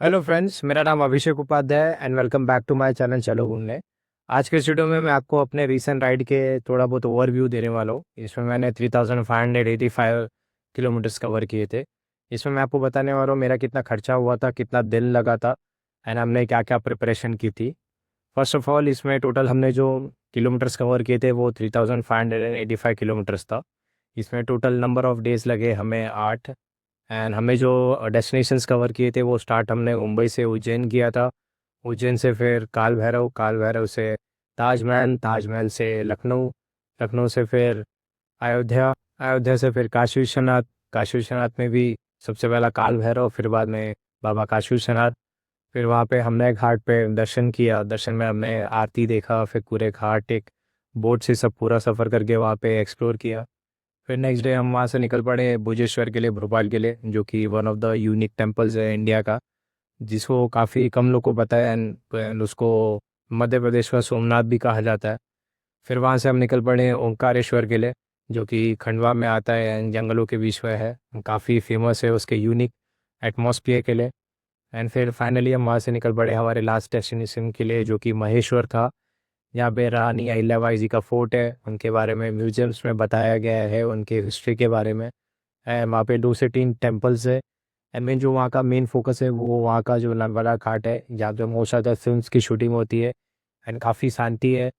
Hello friends, मेरा नाम Abhishek Upadhyay and welcome back to my channel चलो घूमने। आज के इस वीडियो में मैं आपको अपने रीसेंट राइड के थोड़ा बहुत ओवरव्यू देने वाला हूँ। इसमें मैंने 3585 किलोमीटर्स कवर किए थे। इसमें मैं आपको बताने वाला हूँ मेरा कितना खर्चा हुआ था, कितना दिन लगा था एंड हमने क्या क्या प्रिपरेशन की थी। फर्स्ट ऑफ ऑल, इसमें टोटल हमने जो किलोमीटर्स कवर किए थे वो 3585 किलोमीटर्स था। इसमें टोटल नंबर ऑफ डेज लगे हमें 8। एंड हमें जो डेस्टिनेशंस कवर किए थे वो स्टार्ट हमने मुंबई से उज्जैन किया था। उज्जैन से फिर काल भैरव, काल भैरव से ताजमहल, ताजमहल से लखनऊ, लखनऊ से फिर अयोध्या, अयोध्या से फिर काशी विश्वनाथ, काशी विश्वनाथ में भी सबसे पहला काल भैरव, फिर बाद में बाबा काशी विश्वनाथ। फिर वहाँ पे हमने घाट पे दर्शन किया, दर्शन में हमने आरती देखा, फिर पूरे घाट एक बोट से सब पूरा सफ़र करके वहाँ पे एक्सप्लोर किया। फिर नेक्स्ट डे हम वहाँ से निकल पड़े भुजेश्वर के लिए, भोपाल के लिए, जो कि one of the unique temples है इंडिया का, जिसको काफ़ी कम लोग को पता है एंड उसको मध्य प्रदेश का सोमनाथ भी कहा जाता है। फिर वहाँ से हम निकल पड़े ओंकारेश्वर के लिए, जो कि खंडवा में आता है एंड जंगलों के बीच में है, काफ़ी फेमस है उसके यूनिक एटमॉस्फेयर के लिए। एंड फिर फाइनली हम वहाँ से निकल पड़े हमारे लास्ट डेस्टिनेशन के लिए, जो कि महेश्वर था। यहाँ पे रानी अहिल्याबाई जी का फोर्ट है, उनके बारे में म्यूजियम्स में बताया गया है, उनके हिस्ट्री के बारे में। एंड वहाँ पे 2 से 3 टेम्पल्स है। एंड मेन जो वहाँ का मेन फोकस है वो वहाँ का जो नर्मदा घाट है, जहाँ पे मोस्ट ऑफ द फिल्म्स की शूटिंग होती है। एंड काफ़ी शांति है।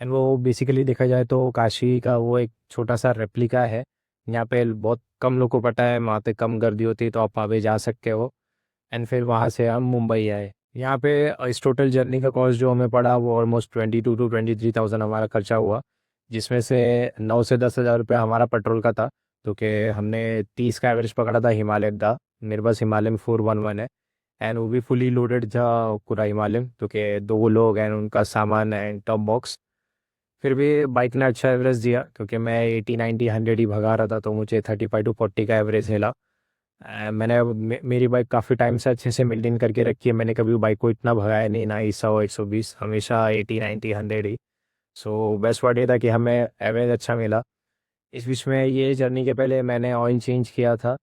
एंड वो बेसिकली देखा जाए तो काशी का वो एक छोटा सा रेप्लिका है। यहाँ पे बहुत कम लोग को पता है, वहाँ पे कम गर्दी होती है, तो आप वहाँ पे जा सकते हो। एंड फिर वहाँ से हम मुंबई आए। यहाँ पे इस टोटल जर्नी का कॉस्ट जो हमें पड़ा वो ऑलमोस्ट 22 to 23,000 हमारा खर्चा हुआ, जिसमें से 9 से 10 हज़ार रुपये हमारा पेट्रोल का था, क्योंकि हमने 30 का एवरेज पकड़ा था हिमालयन का। मेरे पास हिमालयन 411 है एंड वो भी फुली लोडेड था पूरा हिमालयन, क्योंकि 2 लोग एंड उनका सामान एंड टॉप बॉक्स। फिर भी बाइक ने अच्छा एवरेज दिया, क्योंकि मैं 80 90 100 ही भगा रहा था, तो मुझे 35 to 40 का एवरेज मिला। मैंने मेरी बाइक काफ़ी टाइम से अच्छे से मेंटेन करके रखी है, मैंने कभी बाइक को इतना भगाया नहीं, ना 100 120, हमेशा 80 90 100 ही। सो बेस्ट पार्ट ये था कि हमें एवरेज अच्छा मिला। इस बीच में ये जर्नी के पहले मैंने ऑयल चेंज किया था।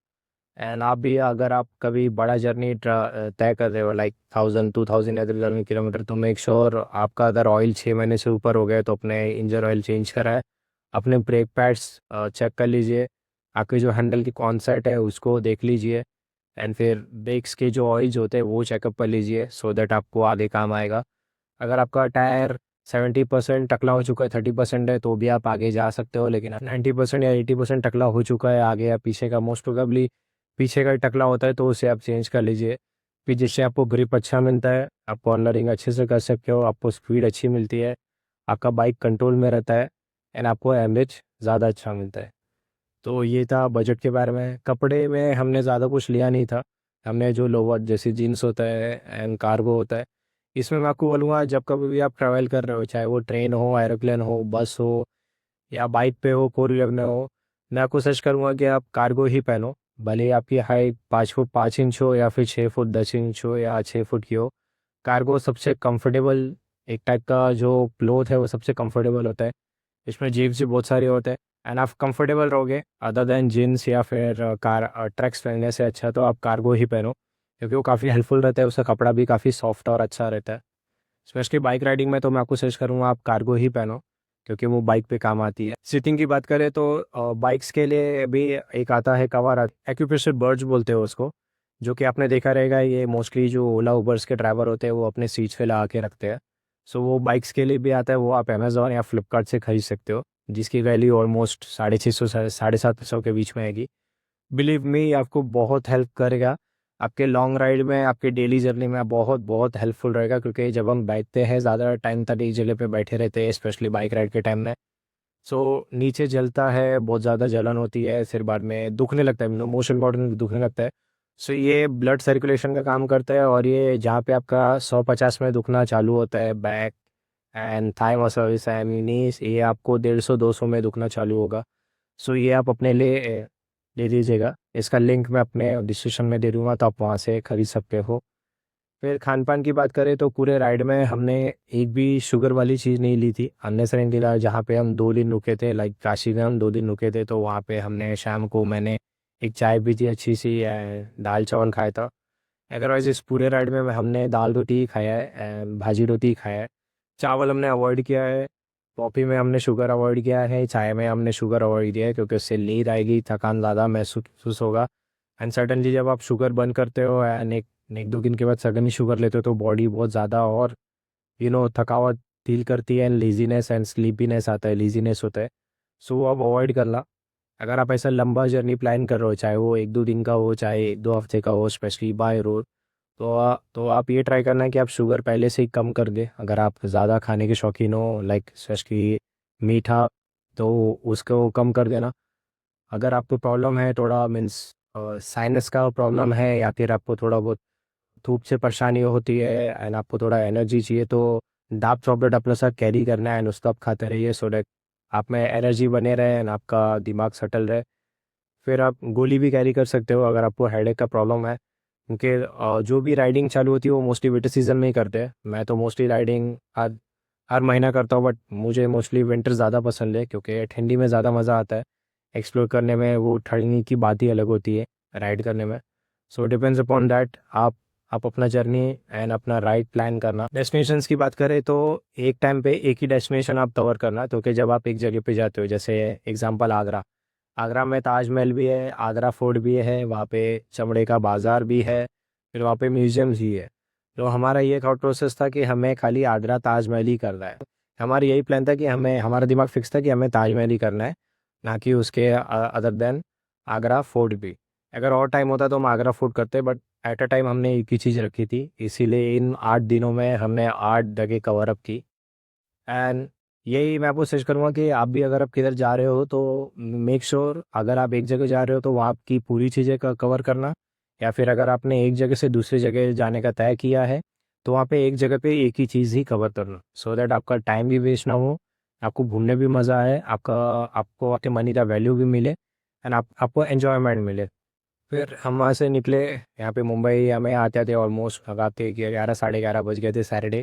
एंड आप भी अगर आप कभी बड़ा जर्नी तय कर रहे हो लाइक 1000 2000 किलोमीटर, तो मेक श्योर आपका अगर ऑयल 6 महीने से ऊपर हो गया तो अपने इंजन ऑयल चेंज कराए। अपने ब्रेक पैड्स चेक कर लीजिए, आपके जो हैंडल की कॉन्सेप्ट है उसको देख लीजिए। एंड फिर ब्रेक्स के जो ऑयल्स होते हैं वो चेकअप कर लीजिए, सो दैट आपको आगे काम आएगा। अगर आपका टायर 70% टकला हो चुका है, 30% है, तो भी आप आगे जा सकते हो। लेकिन 90% या 80% टकला हो चुका है आगे या पीछे का, मोस्ट प्रोबेबली पीछे का ही टकला होता है, तो उसे आप चेंज कर लीजिए। फिर जिससे आपको ग्रिप अच्छा मिलता है, आप कॉर्नरिंग अच्छे से कर सकते हो, आपको स्पीड अच्छी मिलती है, आपका बाइक कंट्रोल में रहता है एंड आपको एवरेज ज़्यादा अच्छा मिलता है। तो ये था बजट के बारे में। कपड़े में हमने ज़्यादा कुछ लिया नहीं था। हमने जो लोअर जैसे जीन्स होता है एंड कार्गो होता है। इसमें मैं आपको बोलूँगा, जब कभी भी आप ट्रैवल कर रहे हो, चाहे वो ट्रेन हो, एरोप्लेन हो, बस हो या बाइक पे हो, 4 व्हीलर में हो, मैं आपको सजेस्ट करूँगा कि आप कार्गो ही पहनो। भले ही आपकी हाइट 5 फुट 5 इंच हो या फिर 6 फुट 10 इंच हो या 6 फुट की हो, कार्गो सबसे कंफर्टेबल एक टाइप का जो क्लोथ है, वो सबसे कंफर्टेबल होता है। इसमें जेब्स भी बहुत सारे होते हैं एंड आप कंफर्टेबल रहोगे। अदर देन जीन्स या फिर कार ट्रैक्स पहनने से अच्छा तो आप कार्गो ही पहनो, क्योंकि वो काफ़ी हेल्पफुल रहता है, उसका कपड़ा भी काफ़ी सॉफ्ट और अच्छा रहता है। स्पेशली बाइक राइडिंग में तो मैं आपको सजेस्ट करूँगा आप कार्गो ही पहनो, क्योंकि वो बाइक पे काम आती है। सीटिंग की बात करें तो बाइक्स के लिए भी एक आता है कवर, एक्यूप्रेशर बर्ज बोलते हैं उसको, जो कि आपने देखा रहेगा, ये मोस्टली जो ओला उबर्स के ड्राइवर होते हैं वो अपने सीट्स पे लगा के रखते हैं। सो वो बाइक्स के लिए भी आता है, वो आप अमेज़ॉन या फ्लिपकार्ट से खरीद सकते हो, जिसकी वैल्यू ऑलमोस्ट 650 से 750 के बीच में आएगी। बिलीव मी, आपको बहुत हेल्प करेगा आपके लॉन्ग राइड में, आपके डेली जर्नी में बहुत बहुत हेल्पफुल रहेगा, क्योंकि जब हम बैठते हैं ज़्यादा टाइम तक एक जगह पे बैठे रहते हैं, स्पेशली बाइक राइड के टाइम में, सो नीचे जलता है, बहुत ज़्यादा जलन होती है, सिर बाद में दुखने लगता है, मोस्ट इम्पॉर्टेंट दुखने लगता है। सो ये ब्लड सर्कुलेशन का काम करता है, और ये जहाँ पे आपका 150 में दुखना चालू होता है, back and thigh muscles and knees, ये आपको 150 200 में दुखना चालू होगा। सो ये आप अपने लिए ले लीजिएगा। इसका लिंक मैं अपने डिस्क्रिप्शन में दे दूँगा, तो आप वहाँ से खरीद सकते हो। फिर खान पान की बात करें तो पूरे राइड में हमने एक भी शुगर वाली चीज़ नहीं ली थी, अननेसेसरी ला। जहाँ पे हम 2 दिन रुके थे, लाइक काशी में हम 2 दिन रुके थे, तो वहाँ पे हमने शाम को मैंने एक चाय पी थी अच्छी सी, दाल चावल खाया था। अदरवाइज़ इस पूरे राइड में हमने दाल रोटी ही खाया है, भाजी रोटी ही खाया है। चावल हमने अवॉइड किया है, कॉफ़ी में हमने शुगर अवॉइड किया है, चाय में हमने शुगर अवॉइड किया है क्योंकि उससे नींद आएगी, थकान ज़्यादा महसूस होगा। एंड सडनली जब आप शुगर बंद करते हो एंड एक दो दिन के बाद सडनली शुगर लेते हो तो बॉडी बहुत ज़्यादा और थकावट फील करती है एंड लेजीनेस एंड स्लीपीनेस आता है, लेजीनेस होता है। सो अब अवॉइड करना। अगर आप ऐसा लंबा जर्नी प्लान कर रहे हो, चाहे वो एक दो दिन का हो, चाहे एक दो हफ्ते का हो, स्पेशली बाय रोड, तो आप ये ट्राई करना कि आप शुगर पहले से ही कम कर दें। अगर आप ज़्यादा खाने के शौकीन हो, लाइक स्पेशली मीठा, तो उसको कम कर देना। अगर आपको प्रॉब्लम है थोड़ा, मीन्स साइनस का प्रॉब्लम है, या फिर आपको थोड़ा बहुत धूप से परेशानी होती है एंड आपको थोड़ा एनर्जी चाहिए, तो डार्क चॉकलेट अपने साथ कैरी करना है एंड उसको आप खाते रहिए, सो दैट आप में एनर्जी बने रहे एंड आपका दिमाग सेटल रहे। फिर आप गोली भी कैरी कर सकते हो अगर आपको हेडेक का प्रॉब्लम है, क्योंकि जो भी राइडिंग चालू होती है वो मोस्टली विंटर सीजन में ही करते हैं। मैं तो मोस्टली राइडिंग हर हर महीना करता हूँ, बट मुझे मोस्टली विंटर ज़्यादा पसंद है क्योंकि ठंडी में ज़्यादा मज़ा आता है एक्सप्लोर करने में। वो ठंडी की बात ही अलग होती है राइड करने में। सो डिपेंड्स अपॉन दैट, आप अपना जर्नी एंड अपना राइड प्लान करना। डेस्टिनेशंस की बात करें तो एक टाइम पे एक ही डेस्टिनेशन आप कवर करना, क्योंकि जब आप एक जगह पे जाते हो, जैसे एग्जांपल आगरा, आगरा में ताजमहल भी है, आगरा फोर्ट भी है, वहाँ पे चमड़े का बाज़ार भी है, फिर वहाँ पे म्यूजियम्स भी है। तो हमारा ये थॉट प्रोसेस था कि हमें खाली आगरा ताजमहल ही करना है। हमारा यही प्लान था कि हमारा दिमाग फिक्स था कि हमें ताजमहल ही करना है, ना कि उसके अदर देन आगरा फोर्ट भी। अगर और टाइम होता तो हम आगरा फोर्ट करते, बट एट अ टाइम हमने एक ही चीज़ रखी थी, इसीलिए इन 8 दिनों में हमने 8 जगह कवर अप की। एंड यही मैं आपको सजेस्ट करूँगा कि आप भी अगर आप किधर जा रहे हो तो मेक श्योर अगर आप एक जगह जा रहे हो तो वहाँ की पूरी चीज़ें का कवर करना, या फिर अगर आपने एक जगह से दूसरी जगह जाने का तय किया है तो वहाँ पे एक जगह पे एक ही चीज़ ही कवर करना, सो दैट आपका टाइम भी वेस्ट ना हो, आपको घूमने भी मज़ा आए, आपको आपके मनी का वैल्यू भी मिले एंड आपको एन्जॉयमेंट मिले। फिर हम वहाँ से निकले, यहाँ पे मुंबई हमें आते आते ऑलमोस्ट लगाते कि 11 साढ़े 11 बज गए थे सैटरडे।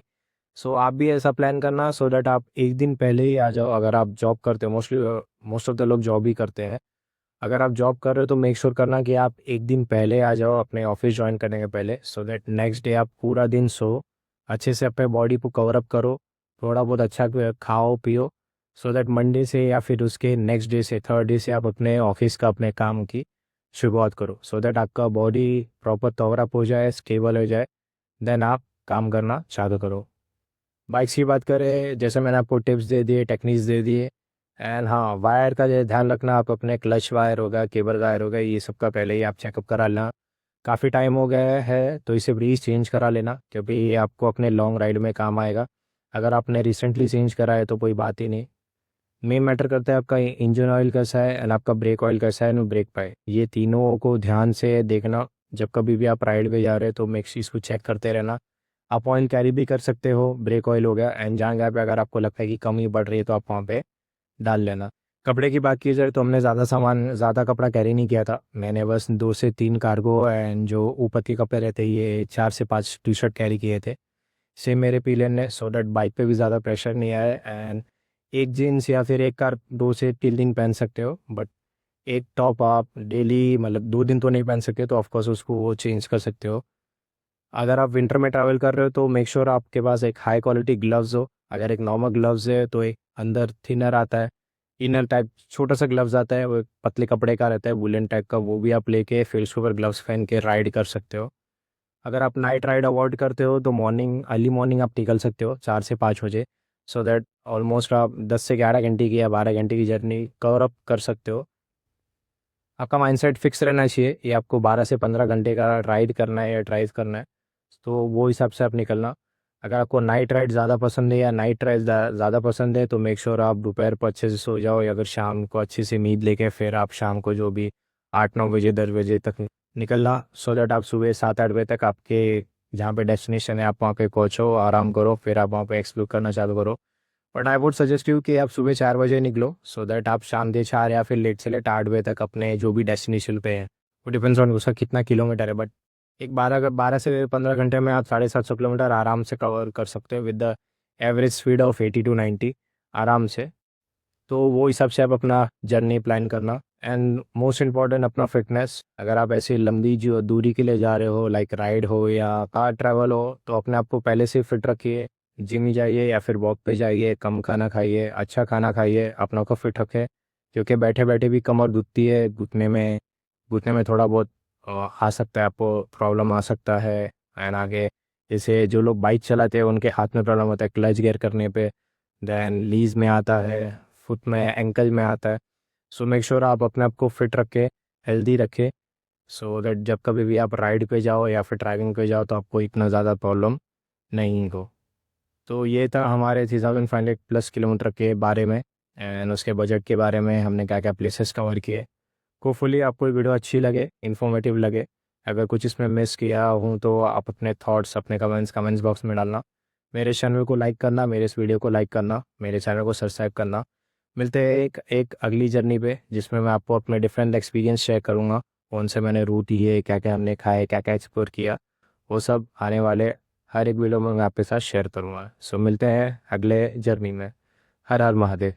सो आप भी ऐसा प्लान करना, सो दैट आप एक दिन पहले ही आ जाओ। अगर आप जॉब करते हो, मोस्ट ऑफ द लोग जॉब ही करते हैं, अगर आप जॉब कर रहे हो तो मेक श्योर करना कि आप एक दिन पहले आ जाओ अपने ऑफिस ज्वाइन करने के पहले, सो दैट नेक्स्ट डे आप पूरा दिन सो अच्छे से अपने बॉडी को कवर अप करो, थोड़ा बहुत अच्छा खाओ पियो, सो दैट मंडे से या फिर उसके नेक्स्ट डे से थर्ड डे से आप अपने ऑफिस का अपने काम की शुरुआत करो, सो दैट आपका बॉडी प्रॉपर कवर अप हो जाए, स्टेबल हो जाए, देन आप काम करना चालू करो। बाइक्स की बात करें, जैसे मैंने आपको टिप्स दे दिए, टेक्निक्स दे दिए, एंड हाँ, वायर का जो ध्यान रखना, आप अपने क्लच वायर होगा, केबल वायर होगा, ये सब का पहले ही आप चेकअप करा लेना। काफ़ी टाइम हो गया है तो इसे प्लीज़ चेंज करा लेना, क्योंकि ये आपको अपने लॉन्ग राइड में काम आएगा। अगर आपने रिसेंटली चेंज करा है तो कोई बात ही नहीं। मेन मैटर करता है आपका इंजन ऑयल कैसा है एंड आपका ब्रेक ऑयल कैसा है, नो ब्रेक पाए, ये तीनों को ध्यान से देखना। जब कभी भी आप राइड पे जा रहे हो तो मेक इसको चेक करते रहना। आप ऑयल कैरी भी कर सकते हो, ब्रेक ऑयल हो गया, एंड जहाँ पे अगर आपको लगता है कि कमी बढ़ रही है तो आप वहाँ पे डाल लेना। कपड़े की बात की जाए तो हमने ज़्यादा कपड़ा कैरी नहीं किया था। मैंने बस 2 से 3 कार्गो एंड जो ऊपर के कपड़े रहते हैं, ये 4 से 5 टी शर्ट कैरी किए थे, सेम मेरे पिलियन ने, सो दैट बाइक पे भी ज़्यादा प्रेशर नहीं आया। एंड एक जीन्स या फिर एक कार 2 से 3 दिन पहन सकते हो, बट एक टॉप आप डेली, मतलब 2 दिन तो नहीं पहन सकते, तो ऑफकोर्स उसको वो चेंज कर सकते हो। अगर आप विंटर में ट्रैवल कर रहे हो तो मेक श्योर आपके पास एक हाई क्वालिटी ग्लव्स हो। अगर एक नॉर्मल ग्लव्स है तो एक अंदर थिनर आता है, इनर टाइप छोटा सा ग्लव्स आता है, वो एक पतले कपड़े का रहता है, वुलन टाइप का, वो भी आप लेके फिर उसके ऊपर ग्लव्स पहन के राइड कर सकते हो। अगर आप नाइट राइड अवॉइड करते हो तो अर्ली मॉर्निंग आप निकल सकते हो 4 से 5 बजे, सो दैट ऑलमोस्ट आप 10 से 11 घंटे की या 12 घंटे की जर्नी कवर अप कर सकते हो। आपका माइंडसेट फिक्स रहना चाहिए, ये आपको 12 से 15 घंटे का राइड करना है या ड्राइव करना है, तो वो हिसाब से आप निकलना। अगर आपको नाइट राइड ज़्यादा पसंद है या नाइट राइड ज़्यादा पसंद है तो मेक श्योर आप दोपहर को अच्छे से सो जाओ, या अगर शाम को अच्छे से नींद लेके फिर आप शाम को जो भी 8 9 बजे 10 बजे तक निकलना, सो दैट आप सुबह 7 8 बजे तक आपके जहाँ पे डेस्टिनेशन है आप वहाँ पे पहुँचो, आराम करो, फिर आप वहाँ पे एक्सप्लोर करना चालू करो। But I would suggest you कि आप सुबह 4 बजे निकलो, सो दैट आप शाम के 4 या फिर लेट से लेट 8 बजे तक अपने जो भी डेस्टिनेशन पे हैं, वो डिपेंड्स ऑन उसका कितना किलोमीटर है, बट एक 12 से 15 घंटे में आप 750 किलोमीटर आराम से कवर कर सकते हो with the average speed of 80 to 90 आराम से। तो वो हिसाब से आप अपना जर्नी प्लान करना एंड मोस्ट इम्पॉर्टेंट अपना फिटनेस। अगर आप ऐसी लंबी जो दूरी के लिए जा रहे हो, लाइक राइड हो या कार ट्रैवल हो, तो अपने आप को पहले से फिट रखिए। जिम ही जाइए या फिर वॉक पे जाइए, कम खाना खाइए, अच्छा खाना खाइए, अपना को फिट रखें। क्योंकि बैठे बैठे भी कमर दुखती है, घुटने में थोड़ा बहुत आ सकता है, आपको प्रॉब्लम आ सकता है। एंड आगे जैसे जो लोग बाइक चलाते हैं उनके हाथ में प्रॉब्लम होता है क्लच गियर करने पे, देन लीज में आता है, फुट में, एंकल में आता है। सो मेक श्योर आप अपने आप को फिट रखें, हेल्दी रखें, सो दैट जब कभी भी आप राइड पे जाओ या फिर ड्राइविंग पे जाओ तो आपको इतना ज़्यादा प्रॉब्लम नहीं हो। तो ये था हमारे 3500+ किलोमीटर के बारे में, एंड उसके बजट के बारे में, हमने क्या क्या प्लेसेस कवर किए। होपफुली आपको ये वीडियो अच्छी लगे, इन्फॉर्मेटिव लगे। अगर कुछ इसमें मिस किया हूँ तो आप अपने थॉट्स, अपने कमेंट्स बॉक्स में डालना। मेरे चैनल को लाइक करना, मेरे इस वीडियो को लाइक करना, मेरे चैनल को सब्सक्राइब करना। मिलते हैं एक एक अगली जर्नी पे, जिसमें मैं आपको अपने डिफरेंट एक्सपीरियंस शेयर करूँगा। कौन से मैंने रूट लिए, क्या क्या हमने खाए, क्या क्या एक्सप्लोर किया, वो सब आने वाले हर एक वीडियो में मैं आपके साथ शेयर करूँगा। सो मिलते हैं अगले जर्नी में। हर हर महादेव।